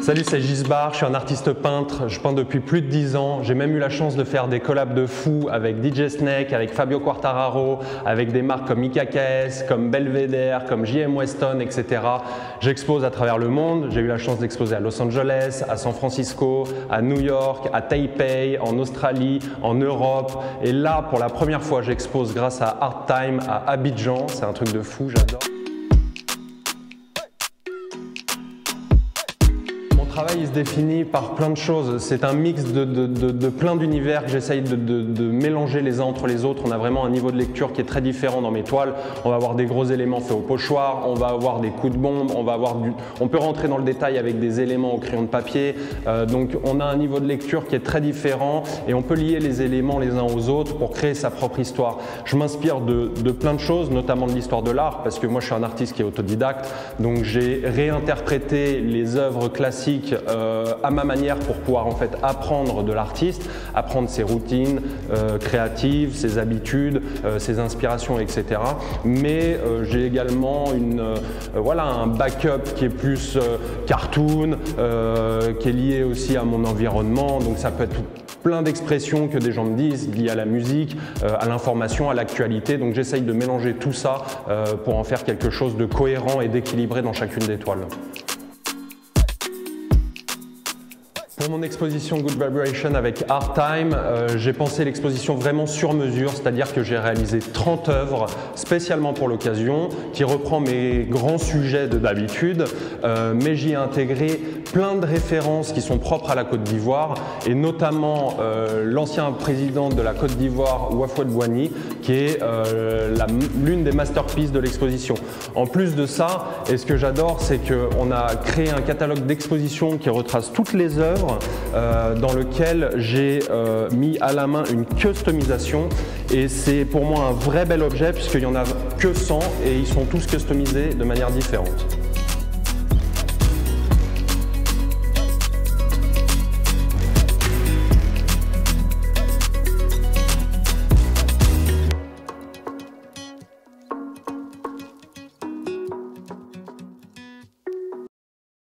Salut, c'est Gisbard, je suis un artiste peintre, je peins depuis plus de 10 ans. J'ai même eu la chance de faire des collabs de fous avec DJ Snake, avec Fabio Quartararo, avec des marques comme IKKS, comme Belvedere, comme JM Weston, etc. J'expose à travers le monde. J'ai eu la chance d'exposer à Los Angeles, à San Francisco, à New York, à Taipei, en Australie, en Europe. Et là, pour la première fois, j'expose grâce à Art Time à Abidjan. C'est un truc de fou, j'adore. Mon travail il se définit par plein de choses. C'est un mix de plein d'univers que j'essaye de mélanger les uns entre les autres. On a vraiment un niveau de lecture qui est très différent dans mes toiles. On va avoir des gros éléments faits au pochoir, on va avoir des coups de bombe, on peut rentrer dans le détail avec des éléments au crayon de papier. Donc on a un niveau de lecture qui est très différent et on peut lier les éléments les uns aux autres pour créer sa propre histoire. Je m'inspire de plein de choses, notamment de l'histoire de l'art, parce que moi je suis un artiste qui est autodidacte. Donc j'ai réinterprété les œuvres classiques à ma manière pour pouvoir en fait apprendre de l'artiste, apprendre ses routines créatives, ses habitudes, ses inspirations, etc. Mais j'ai également voilà, un backup qui est plus cartoon, qui est lié aussi à mon environnement. Donc ça peut être plein d'expressions que des gens me disent liées à la musique, à l'information, à l'actualité. Donc j'essaye de mélanger tout ça pour en faire quelque chose de cohérent et d'équilibré dans chacune des toiles. Pour mon exposition Good Vibration avec Art Time, j'ai pensé l'exposition vraiment sur mesure, c'est-à-dire que j'ai réalisé 30 œuvres spécialement pour l'occasion, qui reprend mes grands sujets de d'habitude, mais j'y ai intégré plein de références qui sont propres à la Côte d'Ivoire, et notamment l'ancien président de la Côte d'Ivoire, Houphouët-Boigny, qui est l'une des masterpieces de l'exposition. En plus de ça, et ce que j'adore, c'est qu'on a créé un catalogue d'exposition qui retrace toutes les œuvres, dans lequel j'ai mis à la main une customisation, et c'est pour moi un vrai bel objet puisqu'il n'y en a que 100 et ils sont tous customisés de manière différente.